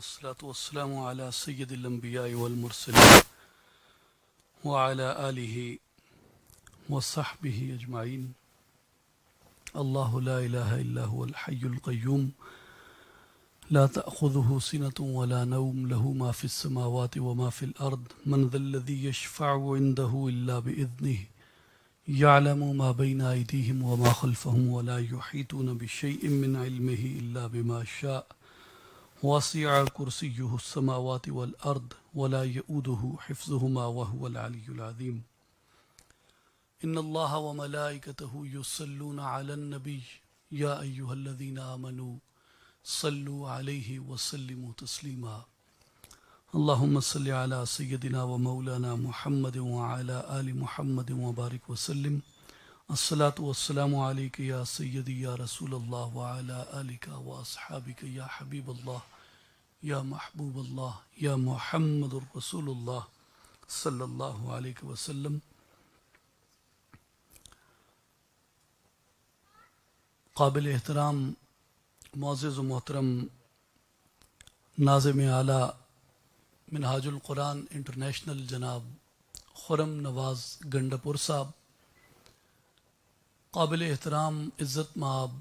والصلاة والسلام على سيد الأنبياء والمرسلين وعلى آله وصحبه أجمعين. الله لا إله إلا هو الحي القيوم لا تأخذه سنة ولا نوم له ما في السماوات وما في الأرض من ذا الذي يشفع عنده إلا بإذنه يعلم ما بين أيديهم وما خلفهم ولا يحيطون بشيء من علمه إلا بما شاء وسع كرسيه السماوات والأرض ولا يؤوده حفظهما وهو العلي العظيم. إن الله وملائكته يصلون على النبي يا أيها الذين آمنوا صلوا عليه وسلموا تسليما. اللهم صل على سيدنا ومولانا محمد وعلى آل محمد وبارك وسلم. الصلاة والسلام عليك يا سيدي يا رسول الله وعلى آلك وأصحابك يا حبيب الله يا محبوب الله يا محمد رسول الله صلی اللہ علیہ وسلم. قابل احترام معزز و محترم ناظم اعلیٰ منہاج القرآن انٹرنیشنل جناب خرم نواز گنڈپور صاحب، قابل احترام عزت مآب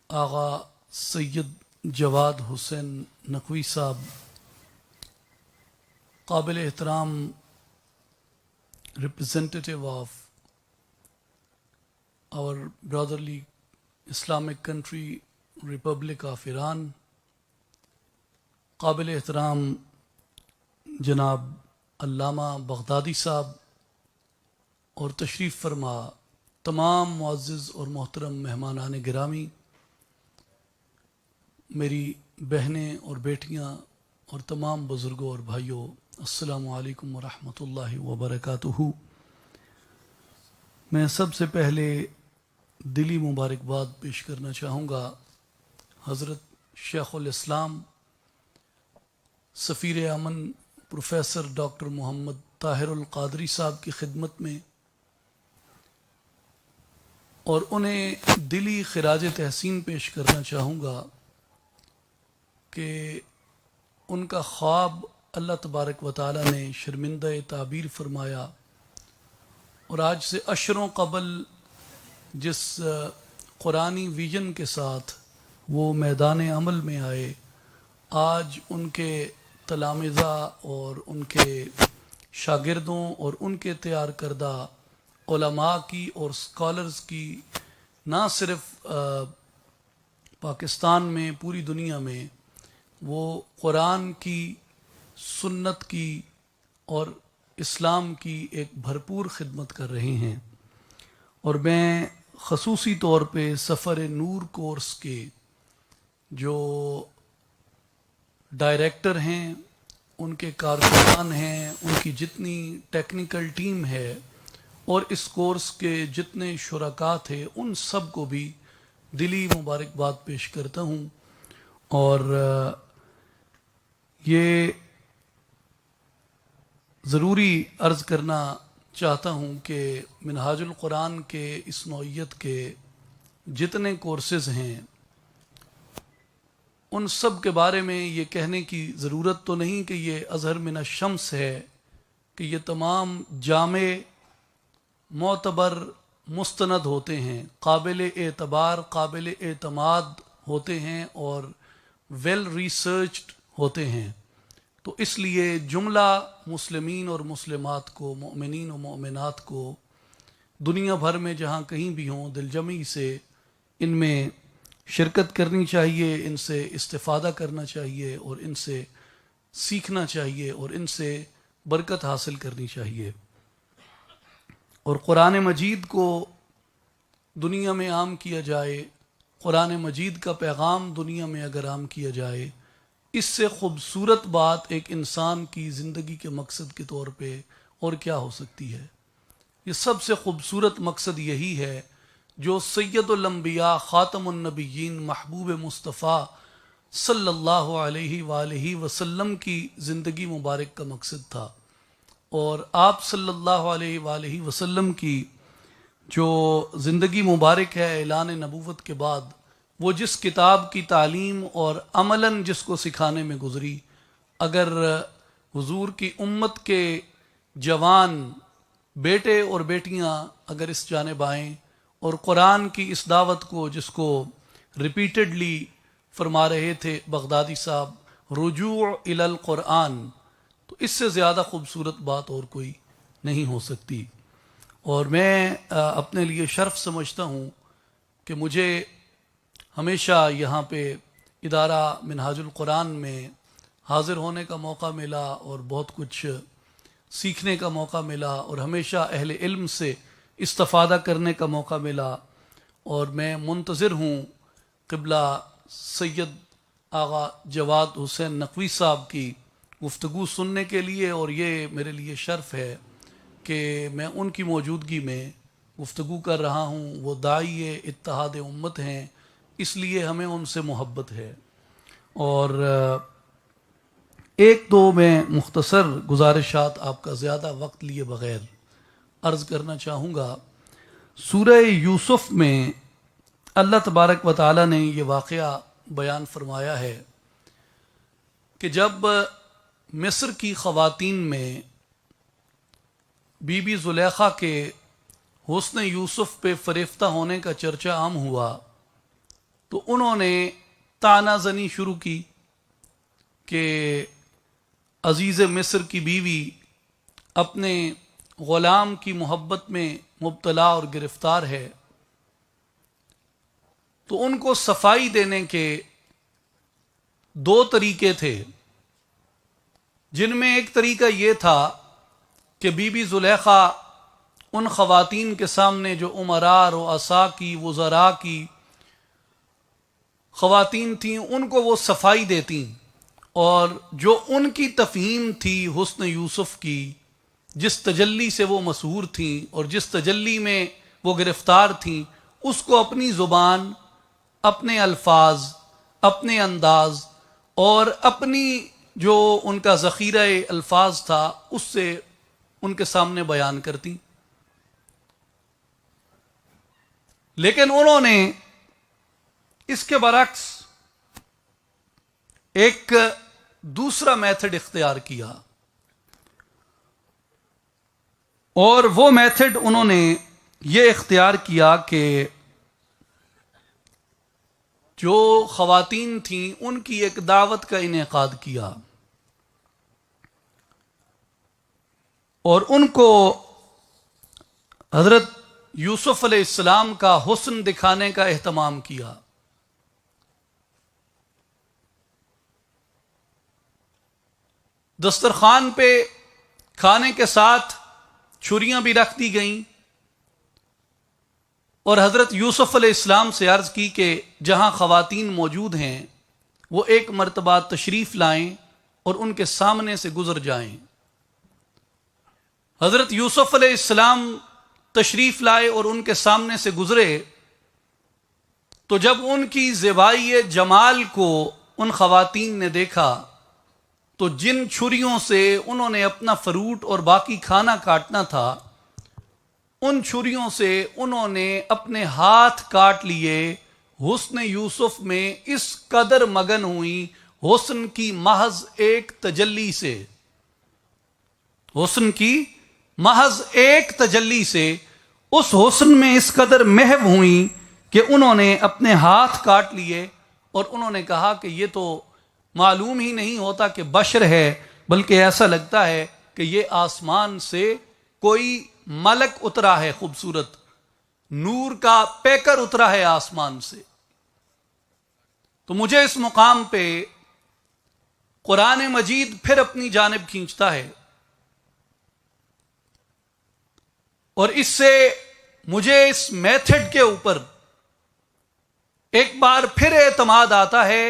آغا سید جواد حسین نقوی صاحب، قابل احترام representative of our brotherly Islamic country Republic of Iran، قابل احترام جناب علامہ بغدادی صاحب، اور تشریف فرما تمام معزز اور محترم مہمانان گرامی، میری بہنیں اور بیٹیاں اور تمام بزرگوں اور بھائیوں، السلام علیکم ورحمۃ اللہ وبرکاتہ. میں سب سے پہلے دلی مبارکباد پیش کرنا چاہوں گا حضرت شیخ الاسلام سفیر امن پروفیسر ڈاکٹر محمد طاہر القادری صاحب کی خدمت میں، اور انہیں دلی خراج تحسین پیش کرنا چاہوں گا کہ ان کا خواب اللہ تبارک و تعالی نے شرمندہ تعبیر فرمایا، اور آج سے اشروں قبل جس قرآنی ویژن کے ساتھ وہ میدان عمل میں آئے، آج ان کے تلامذہ اور ان کے شاگردوں اور ان کے تیار کردہ علماء کی اور اسکالرز کی نہ صرف پاکستان میں، پوری دنیا میں وہ قرآن کی، سنت کی اور اسلام کی ایک بھرپور خدمت کر رہے ہیں. اور میں خصوصی طور پہ سفر نور کورس کے جو ڈائریکٹر ہیں، ان کے کارکنان ہیں، ان کی جتنی ٹیکنیکل ٹیم ہے، اور اس کورس کے جتنے شرکاء تھے، ان سب کو بھی دلی مبارکباد پیش کرتا ہوں. اور یہ ضروری عرض کرنا چاہتا ہوں کہ منہاج القرآن کے اس نوعیت کے جتنے کورسز ہیں، ان سب کے بارے میں یہ کہنے کی ضرورت تو نہیں کہ یہ اظہر من الشمس ہے کہ یہ تمام جامع، معتبر، مستند ہوتے ہیں، قابل اعتبار، قابل اعتماد ہوتے ہیں، اور ویل ریسرچڈ ہوتے ہیں. تو اس لیے جملہ مسلمین اور مسلمات کو، مؤمنین و مؤمنات کو دنیا بھر میں جہاں کہیں بھی ہوں، دل جمعی سے ان میں شرکت کرنی چاہیے، ان سے استفادہ کرنا چاہیے، اور ان سے سیکھنا چاہیے، اور ان سے برکت حاصل کرنی چاہیے. اور قرآن مجید کو دنیا میں عام کیا جائے، قرآن مجید کا پیغام دنیا میں اگر عام کیا جائے، اس سے خوبصورت بات ایک انسان کی زندگی کے مقصد کے طور پہ اور کیا ہو سکتی ہے. یہ سب سے خوبصورت مقصد یہی ہے جو سید الانبیاء خاتم النبیین محبوب مصطفیٰ صلی اللہ علیہ وآلہ وسلم کی زندگی مبارک کا مقصد تھا. اور آپ صلی اللہ علیہ وآلہ وسلم کی جو زندگی مبارک ہے اعلان نبوت کے بعد، وہ جس کتاب کی تعلیم اور عملاً جس کو سکھانے میں گزری، اگر حضور کی امت کے جوان بیٹے اور بیٹیاں اگر اس جانب آئیں اور قرآن کی اس دعوت کو، جس کو ریپیٹڈلی فرما رہے تھے بغدادی صاحب، رجوع الی القرآن، تو اس سے زیادہ خوبصورت بات اور کوئی نہیں ہو سکتی۔ اور میں اپنے لیے شرف سمجھتا ہوں کہ مجھے ہمیشہ یہاں پہ ادارہ منہاج القرآن میں حاضر ہونے کا موقع ملا اور بہت کچھ سیکھنے کا موقع ملا، اور ہمیشہ اہل علم سے استفادہ کرنے کا موقع ملا، اور میں منتظر ہوں قبلہ سید آغا جواد حسین نقوی صاحب کی گفتگو سننے کے لیے، اور یہ میرے لیے شرف ہے کہ میں ان کی موجودگی میں گفتگو کر رہا ہوں۔ وہ داعی اتحاد امت ہیں، اس لیے ہمیں ان سے محبت ہے۔ اور ایک دو میں مختصر گزارشات آپ کا زیادہ وقت لیے بغیر عرض کرنا چاہوں گا۔ سورہ یوسف میں اللہ تبارک و تعالی نے یہ واقعہ بیان فرمایا ہے کہ جب مصر کی خواتین میں بی بی زلیخا کے حسن یوسف پہ فریفتہ ہونے کا چرچہ عام ہوا تو انہوں نے طعنہ زنی شروع کی کہ عزیز مصر کی بیوی اپنے غلام کی محبت میں مبتلا اور گرفتار ہے، تو ان کو صفائی دینے کے دو طریقے تھے، جن میں ایک طریقہ یہ تھا کہ بی بی زلیخا ان خواتین کے سامنے جو امراء رؤساء کی، وزراء کی خواتین تھیں، ان کو وہ صفائی دیتیں، اور جو ان کی تفہیم تھی حسن یوسف کی، جس تجلی سے وہ مسحور تھیں اور جس تجلی میں وہ گرفتار تھیں، اس کو اپنی زبان، اپنے الفاظ، اپنے انداز اور اپنی جو ان کا ذخیرہ الفاظ تھا اس سے ان کے سامنے بیان کرتی۔ لیکن انہوں نے اس کے برعکس ایک دوسرا میتھڈ اختیار کیا، اور وہ میتھڈ انہوں نے یہ اختیار کیا کہ جو خواتین تھیں ان کی ایک دعوت کا انعقاد کیا اور ان کو حضرت یوسف علیہ السلام کا حسن دکھانے کا اہتمام کیا۔ دسترخوان پہ کھانے کے ساتھ چھریاں بھی رکھ دی گئیں، اور حضرت یوسف علیہ السلام سے عرض کی کہ جہاں خواتین موجود ہیں وہ ایک مرتبہ تشریف لائیں اور ان کے سامنے سے گزر جائیں۔ حضرت یوسف علیہ السلام تشریف لائے اور ان کے سامنے سے گزرے، تو جب ان کی زیبائی جمال کو ان خواتین نے دیکھا تو جن چھریوں سے انہوں نے اپنا فروٹ اور باقی کھانا کاٹنا تھا، ان چھریوں سے انہوں نے اپنے ہاتھ کاٹ لیے۔ حسن یوسف میں اس قدر مگن ہوئی حسن کی محض ایک تجلی سے، حسن کی محض ایک تجلی سے اس حسن میں اس قدر محو ہوئی کہ انہوں نے اپنے ہاتھ کاٹ لیے، اور انہوں نے کہا کہ یہ تو معلوم ہی نہیں ہوتا کہ بشر ہے، بلکہ ایسا لگتا ہے کہ یہ آسمان سے کوئی ملک اترا ہے، خوبصورت نور کا پیکر اترا ہے آسمان سے۔ تو مجھے اس مقام پہ قرآن مجید پھر اپنی جانب کھینچتا ہے، اور اس سے مجھے اس میتھڈ کے اوپر ایک بار پھر اعتماد آتا ہے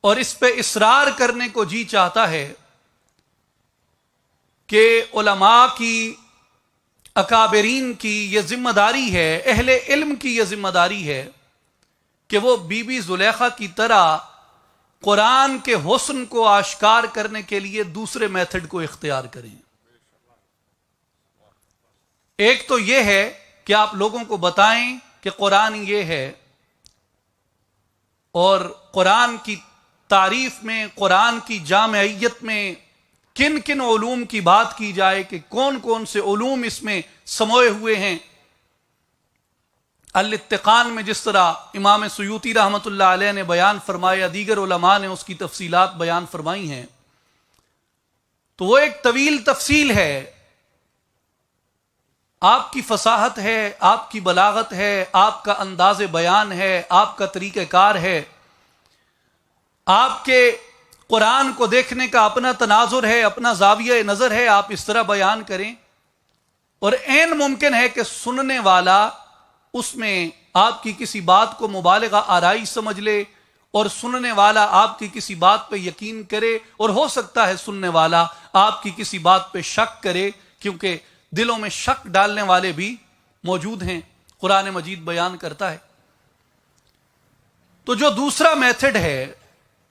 اور اس پہ اصرار کرنے کو جی چاہتا ہے کہ علماء کی، اکابرین کی یہ ذمہ داری ہے، اہل علم کی یہ ذمہ داری ہے کہ وہ بی بی زلیخا کی طرح قرآن کے حسن کو آشکار کرنے کے لیے دوسرے میتھڈ کو اختیار کریں۔ ایک تو یہ ہے کہ آپ لوگوں کو بتائیں کہ قرآن یہ ہے، اور قرآن کی تعریف میں، قرآن کی جامعیت میں کن کن علوم کی بات کی جائے کہ کون کون سے علوم اس میں سموئے ہوئے ہیں. الاتقان میں جس طرح امام سیوطی رحمۃ اللہ علیہ نے بیان فرمایا، دیگر علماء نے اس کی تفصیلات بیان فرمائی ہیں، تو وہ ایک طویل تفصیل ہے. آپ کی فصاحت ہے، آپ کی بلاغت ہے، آپ کا انداز بیان ہے، آپ کا طریقہ کار ہے، آپ کے قرآن کو دیکھنے کا اپنا تناظر ہے، اپنا زاویہ نظر ہے، آپ اس طرح بیان کریں. اور عین ممکن ہے کہ سننے والا اس میں آپ کی کسی بات کو مبالغہ آرائی سمجھ لے، اور سننے والا آپ کی کسی بات پہ یقین کرے، اور ہو سکتا ہے سننے والا آپ کی کسی بات پہ شک کرے، کیونکہ دلوں میں شک ڈالنے والے بھی موجود ہیں، قرآن مجید بیان کرتا ہے. تو جو دوسرا میتھڈ ہے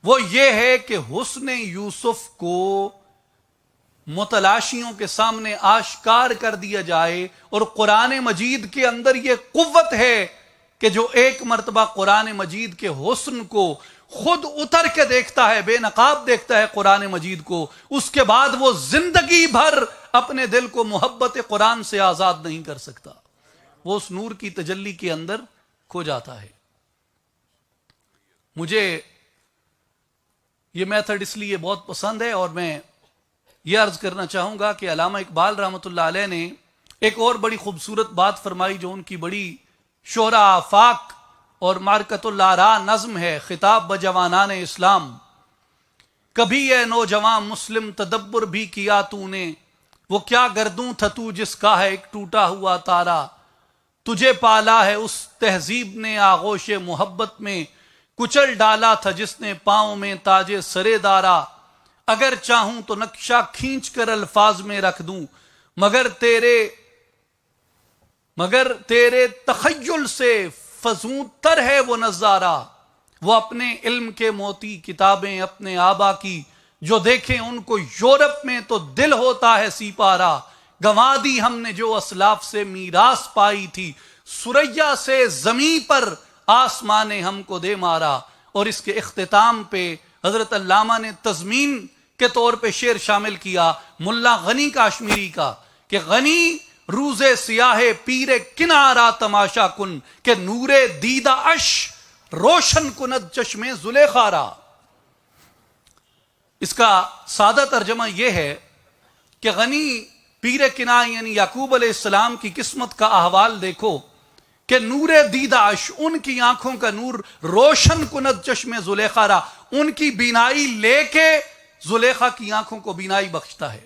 وہ یہ ہے کہ حسن یوسف کو متلاشیوں کے سامنے آشکار کر دیا جائے، اور قرآن مجید کے اندر یہ قوت ہے کہ جو ایک مرتبہ قرآن مجید کے حسن کو خود اتر کے دیکھتا ہے، بے نقاب دیکھتا ہے قرآن مجید کو، اس کے بعد وہ زندگی بھر اپنے دل کو محبت قرآن سے آزاد نہیں کر سکتا، وہ اس نور کی تجلی کے اندر کھو جاتا ہے. مجھے یہ میتھڈ اس لیے بہت پسند ہے، اور میں یہ عرض کرنا چاہوں گا کہ علامہ اقبال رحمۃ اللہ علیہ نے ایک اور بڑی خوبصورت بات فرمائی جو ان کی بڑی شہرہ آفاق اور معرکۃ الآراء نظم ہے، خطاب بجوانان اسلام. کبھی اے نوجوان مسلم تدبر بھی کیا تو نے، وہ کیا گردوں تھا تو جس کا ہے ایک ٹوٹا ہوا تارا، تجھے پالا ہے اس تہذیب نے آغوش محبت میں، کچل ڈالا تھا جس نے پاؤں میں تاج سرے دارا، اگر چاہوں تو نقشہ کھینچ کر الفاظ میں رکھ دوں، مگر تیرے تخیل سے فزوں تر ہے وہ نظارہ، وہ اپنے علم کے موتی کتابیں اپنے آبا کی، جو دیکھیں ان کو یورپ میں تو دل ہوتا ہے سی پارا، گنوا دی ہم نے جو اسلاف سے میراث پائی تھی، سریا سے زمیں پر آسمان نے ہم کو دے مارا. اور اس کے اختتام پہ حضرت علامہ نے تضمین کے طور پہ شعر شامل کیا ملا غنی کاشمیری کا کہ غنی روز سیاہ پیر کنارا تماشا کن، کہ نور دیدہ اش روشن کند چشم زلیخا را. اس کا سادہ ترجمہ یہ ہے کہ غنی پیر کنا یعنی یعقوب علیہ السلام کی قسمت کا احوال دیکھو کہ نور دیداش، ان کی آنکھوں کا نور، روشن کند چشم زلیخا را، ان کی بینائی لے کے زلیخا کی آنکھوں کو بینائی بخشتا ہے.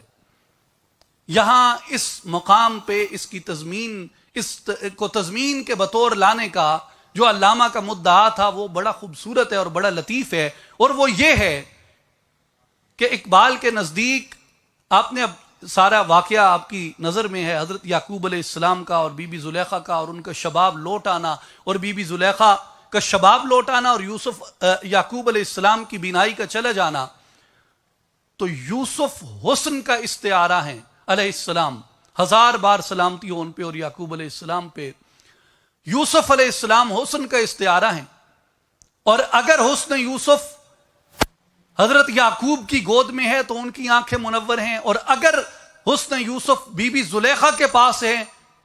یہاں اس مقام پہ اس کی تضمین، اس کو تضمین کے بطور لانے کا جو علامہ کا مدعا تھا وہ بڑا خوبصورت ہے اور بڑا لطیف ہے، اور وہ یہ ہے کہ اقبال کے نزدیک آپ نے اب سارا واقعہ آپ کی نظر میں ہے، حضرت یعقوب علیہ السلام کا اور بی بی زلیخا کا، اور ان کا شباب لوٹ آنا، اور بی بی زلیخا کا شباب لوٹ آنا، اور یعقوب علیہ السلام کی بینائی کا چلا جانا. تو یوسف حسن کا استعارہ ہیں علیہ السلام، ہزار بار سلامتی ہو ان پہ اور یعقوب علیہ السلام پہ. یوسف علیہ السلام حسن کا استعارہ ہیں، اور اگر حسن یوسف حضرت یعقوب کی گود میں ہے تو ان کی آنکھیں منور ہیں، اور اگر حسن یوسف بی بی زلیخا کے پاس ہے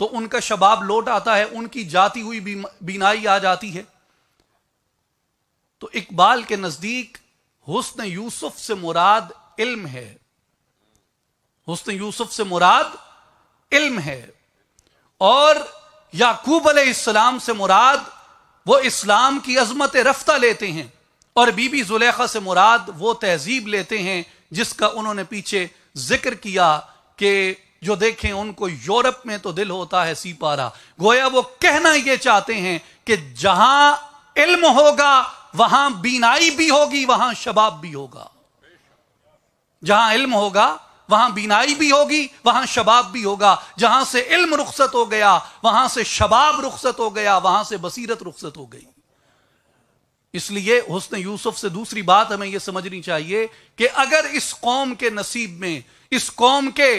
تو ان کا شباب لوٹ آتا ہے، ان کی جاتی ہوئی بینائی آ جاتی ہے. تو اقبال کے نزدیک حسن یوسف سے مراد علم ہے، حسن یوسف سے مراد علم ہے، اور یعقوب علیہ السلام سے مراد وہ اسلام کی عظمت رفتہ لیتے ہیں، اور بی بی زلیخا سے مراد وہ تہذیب لیتے ہیں جس کا انہوں نے پیچھے ذکر کیا کہ جو دیکھیں ان کو یورپ میں تو دل ہوتا ہے سی پارا. گویا وہ کہنا یہ چاہتے ہیں کہ جہاں علم ہوگا وہاں بینائی بھی ہوگی، وہاں شباب بھی ہوگا. جہاں علم ہوگا وہاں بینائی بھی ہوگی، وہاں شباب بھی ہوگا. جہاں سے علم رخصت ہو گیا وہاں سے شباب رخصت ہو گیا، وہاں سے بصیرت رخصت ہو گئی. اس لیے حسن یوسف سے دوسری بات ہمیں یہ سمجھنی چاہیے کہ اگر اس قوم کے نصیب میں، اس قوم کے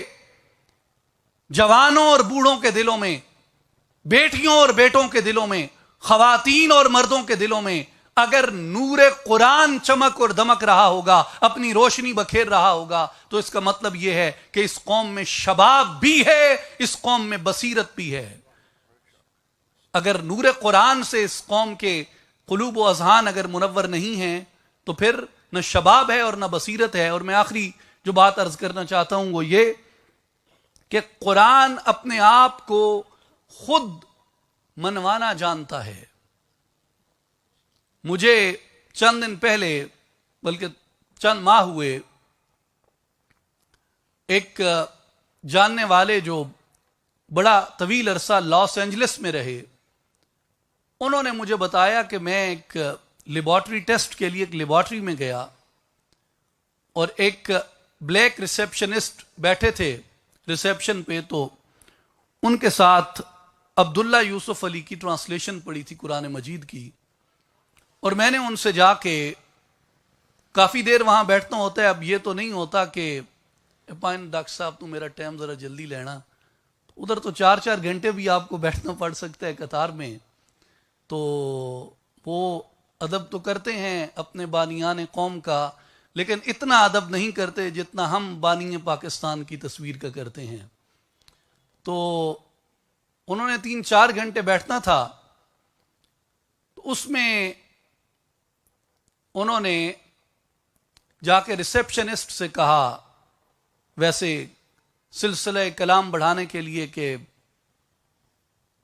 جوانوں اور بوڑھوں کے دلوں میں، بیٹیوں اور بیٹوں کے دلوں میں، خواتین اور مردوں کے دلوں میں اگر نور قرآن چمک اور دمک رہا ہوگا، اپنی روشنی بکھیر رہا ہوگا، تو اس کا مطلب یہ ہے کہ اس قوم میں شباب بھی ہے، اس قوم میں بصیرت بھی ہے۔ اگر نور قرآن سے اس قوم کے قلوب و اذہان اگر منور نہیں ہیں تو پھر نہ شباب ہے اور نہ بصیرت ہے۔ اور میں آخری جو بات عرض کرنا چاہتا ہوں وہ یہ کہ قرآن اپنے آپ کو خود منوانا جانتا ہے۔ مجھے چند دن پہلے، بلکہ چند ماہ ہوئے، ایک جاننے والے جو بڑا طویل عرصہ لاس اینجلس میں رہے، انہوں نے مجھے بتایا کہ میں ایک لیبارٹری ٹیسٹ کے لیے ایک لیبارٹری میں گیا اور ایک بلیک ریسیپشنسٹ بیٹھے تھے ریسیپشن پہ، تو ان کے ساتھ عبداللہ یوسف علی کی ٹرانسلیشن پڑھی تھی قرآن مجید کی، اور میں نے ان سے جا کے کافی دیر وہاں بیٹھنا ہوتا ہے۔ اب یہ تو نہیں ہوتا کہ ڈاکٹر صاحب تو میرا ٹائم ذرا جلدی لینا، ادھر تو 4 گھنٹے بھی آپ کو بیٹھنا پڑ سکتا ہے قطار میں، تو وہ ادب تو کرتے ہیں اپنے بانیان قوم کا، لیکن اتنا ادب نہیں کرتے جتنا ہم بانی پاکستان کی تصویر کا کرتے ہیں۔ تو انہوں نے 3-4 گھنٹے بیٹھنا تھا، تو اس میں انہوں نے جا کے ریسیپشنسٹ سے کہا، ویسے سلسلہ کلام بڑھانے کے لیے، کہ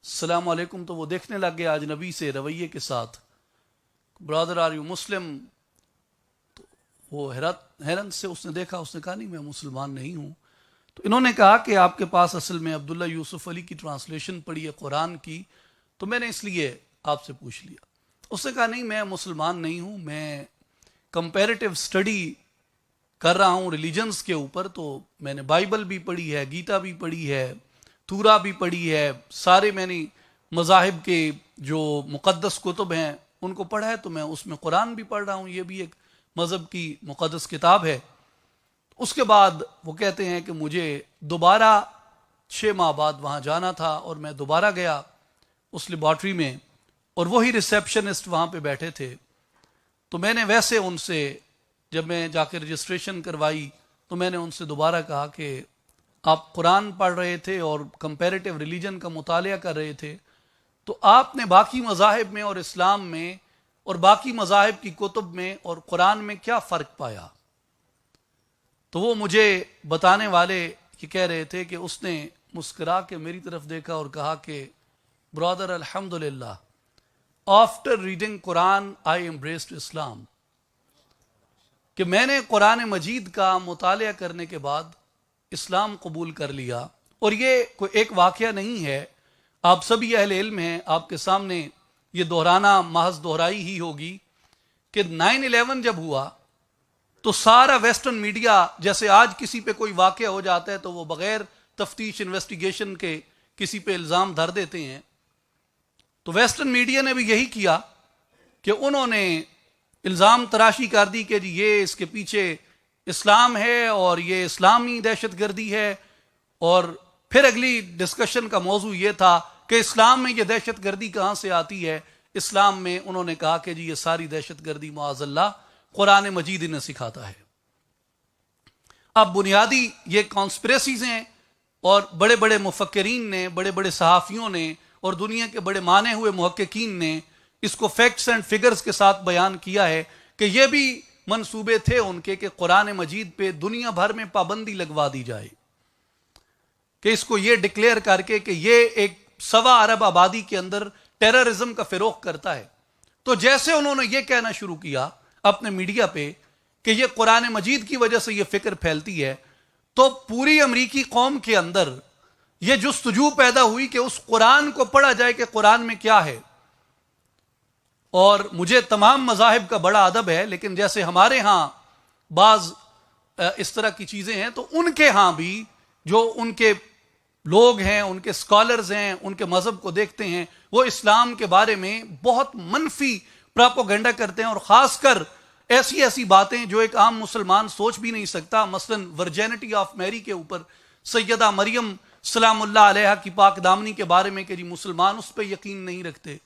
السلام علیکم، تو وہ دیکھنے لگ گیا اجنبی سے رویے کے ساتھ، برادر آر یو مسلم؟ تو وہ حیرت سے اس نے دیکھا، اس نے کہا نہیں میں مسلمان نہیں ہوں۔ تو انہوں نے کہا کہ آپ کے پاس اصل میں عبداللہ یوسف علی کی ٹرانسلیشن پڑھی ہے قرآن کی، تو میں نے اس لیے آپ سے پوچھ لیا۔ اس نے کہا نہیں میں مسلمان نہیں ہوں، میں کمپیریٹیو اسٹڈی کر رہا ہوں ریلیجنز کے اوپر، تو میں نے بائبل بھی پڑھی ہے، گیتا بھی پڑھی ہے، تورا بھی پڑھی ہے، سارے میں نے مذاہب کے جو مقدس کتب ہیں ان کو پڑھا ہے، تو میں اس میں قرآن بھی پڑھ رہا ہوں، یہ بھی ایک مذہب کی مقدس کتاب ہے۔ اس کے بعد وہ کہتے ہیں کہ مجھے دوبارہ 6 ماہ بعد وہاں جانا تھا، اور میں دوبارہ گیا اس لیبارٹری میں، اور وہی ریسیپشنسٹ وہاں پہ بیٹھے تھے۔ تو میں نے ویسے ان سے، جب میں جا کے رجسٹریشن کروائی، تو میں نے ان سے دوبارہ کہا کہ آپ قرآن پڑھ رہے تھے اور کمپیریٹیو ریلیجن کا مطالعہ کر رہے تھے، تو آپ نے باقی مذاہب میں اور اسلام میں اور باقی مذاہب کی کتب میں اور قرآن میں کیا فرق پایا؟ تو وہ مجھے بتانے والے یہ کہہ رہے تھے کہ اس نے مسکرا کے میری طرف دیکھا اور کہا کہ برادر الحمدللہ، آفٹر ریڈنگ قرآن آئی embraced اسلام، کہ میں نے قرآن مجید کا مطالعہ کرنے کے بعد اسلام قبول کر لیا۔ اور یہ کوئی ایک واقعہ نہیں ہے، آپ سبھی اہل علم ہیں، آپ کے سامنے یہ دہرانا محض دہرائی ہی ہوگی کہ 9/11 جب ہوا تو سارا ویسٹرن میڈیا، جیسے آج کسی پہ کوئی واقعہ ہو جاتا ہے تو وہ بغیر تفتیش انویسٹیگیشن کے کسی پہ الزام دھر دیتے ہیں، تو ویسٹرن میڈیا نے بھی یہی کیا کہ انہوں نے الزام تراشی کر دی کہ جی یہ اس کے پیچھے اسلام ہے اور یہ اسلامی دہشت گردی ہے، اور پھر اگلی ڈسکشن کا موضوع یہ تھا کہ اسلام میں یہ دہشت گردی کہاں سے آتی ہے۔ اسلام میں انہوں نے کہا کہ جی یہ ساری دہشت گردی معاذ اللہ قرآن مجید انہیں سکھاتا ہے۔ اب بنیادی یہ کانسپریسیز ہیں، اور بڑے بڑے مفکرین نے، بڑے بڑے صحافیوں نے اور دنیا کے بڑے مانے ہوئے محققین نے اس کو فیکٹس اینڈ فگرز کے ساتھ بیان کیا ہے کہ یہ بھی منصوبے تھے ان کے کہ قرآن مجید پہ دنیا بھر میں پابندی لگوا دی جائے، کہ اس کو یہ ڈکلیئر کر کے کہ یہ ایک 1.25 ارب آبادی کے اندر ٹیررزم کا فروغ کرتا ہے۔ تو جیسے انہوں نے یہ کہنا شروع کیا اپنے میڈیا پہ کہ یہ قرآن مجید کی وجہ سے یہ فکر پھیلتی ہے، تو پوری امریکی قوم کے اندر یہ جستجو پیدا ہوئی کہ اس قرآن کو پڑھا جائے کہ قرآن میں کیا ہے۔ اور مجھے تمام مذاہب کا بڑا ادب ہے، لیکن جیسے ہمارے ہاں بعض اس طرح کی چیزیں ہیں، تو ان کے ہاں بھی جو ان کے لوگ ہیں، ان کے اسکالرز ہیں، ان کے مذہب کو دیکھتے ہیں، وہ اسلام کے بارے میں بہت منفی پراپوگنڈا کرتے ہیں، اور خاص کر ایسی ایسی باتیں جو ایک عام مسلمان سوچ بھی نہیں سکتا، مثلا ورجینٹی آف میری کے اوپر، سیدہ مریم سلام اللہ علیہا کی پاک دامنی کے بارے میں کہ جی مسلمان اس پہ یقین نہیں رکھتے،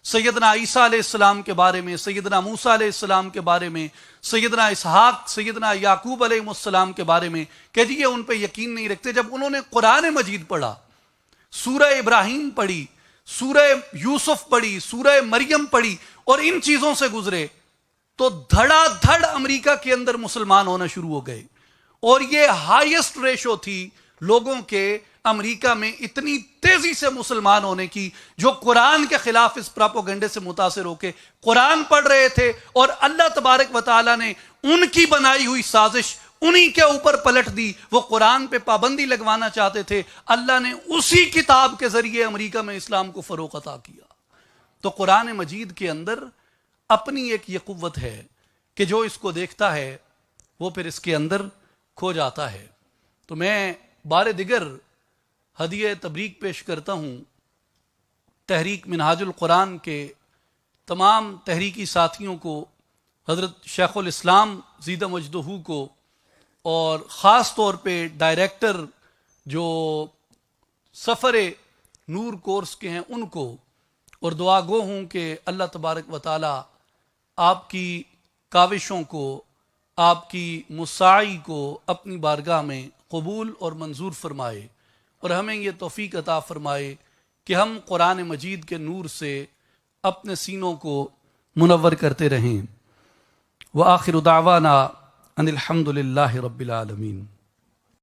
سیدنا عیسیٰ علیہ السلام کے بارے میں، سیدنا موسیٰ علیہ السلام کے بارے میں، سیدنا اسحاق، سیدنا یعقوب علیہ السلام کے بارے میں کہ جی یہ ان پہ یقین نہیں رکھتے. جب انہوں نے قرآن مجید پڑھا، سورہ ابراہیم پڑھی، سورہ یوسف پڑھی، سورہ مریم پڑھی اور ان چیزوں سے گزرے تو دھڑا دھڑ امریکہ کے اندر مسلمان ہونا شروع ہو گئے. اور یہ ہائیسٹ ریشو تھی لوگوں کے امریکہ میں اتنی تیزی سے مسلمان ہونے کی، جو قرآن کے خلاف اس پراپوگنڈے سے متاثر ہو کے قرآن پڑھ رہے تھے اور اللہ تبارک و تعالیٰ نے ان کی بنائی ہوئی سازش انہی کے اوپر پلٹ دی. وہ قرآن پہ پابندی لگوانا چاہتے تھے، اللہ نے اسی کتاب کے ذریعے امریکہ میں اسلام کو فروغ عطا کیا. تو قرآن مجید کے اندر اپنی ایک یہ قوت ہے کہ جو اس کو دیکھتا ہے وہ پھر اس کے اندر کھو جاتا ہے. تو میں بار دیگر ہدیہ تبریک پیش کرتا ہوں تحریک منہاج القرآن کے تمام تحریکی ساتھیوں کو، حضرت شیخ الاسلام زیدہ مجدہ کو، اور خاص طور پہ ڈائریکٹر جو سفر نور کورس کے ہیں ان کو، اور دعا گو ہوں کہ اللہ تبارک و تعالی آپ کی کاوشوں کو، آپ کی مساعی کو اپنی بارگاہ میں قبول اور منظور فرمائے، اور ہمیں یہ توفیق عطا فرمائے کہ ہم قرآن مجید کے نور سے اپنے سینوں کو منور کرتے رہیں. وآخر دعوانا ان الحمد للہ رب العالمین.